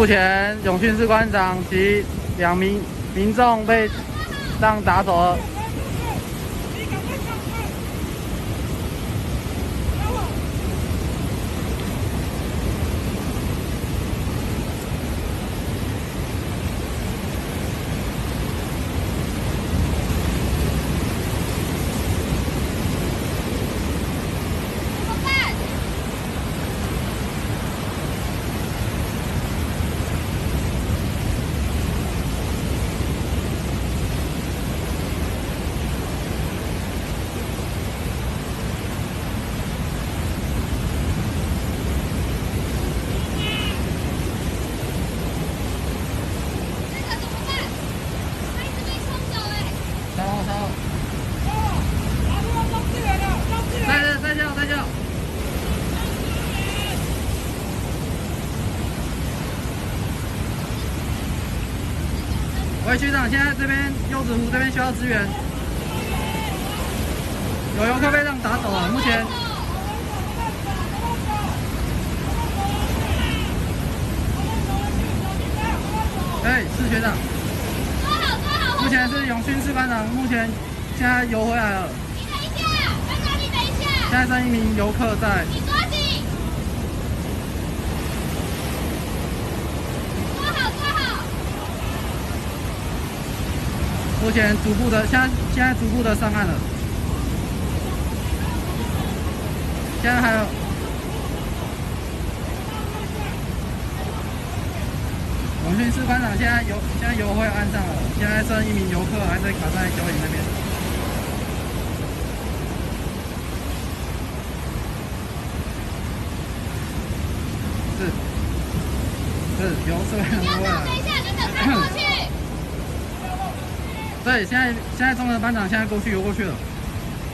目前永训士官长及2名民众被让打走了。再叫！喂，学长，现在这边柚子湖这边需要支援，有游客被让打走了，目前。对，是学长。目前是永训士官长，目前现在游回来了。你等一下，班长，你等一下。现在剩1名游客在。你抓紧。坐好，坐好。目前逐步的，现在逐步的上岸了。现在还有。永训士官长现在游回岸上了，现在剩1名游客还在卡在交椅那边。是游士官长过来。等一下，你等他过去。对，现在中的班长现在游过去了。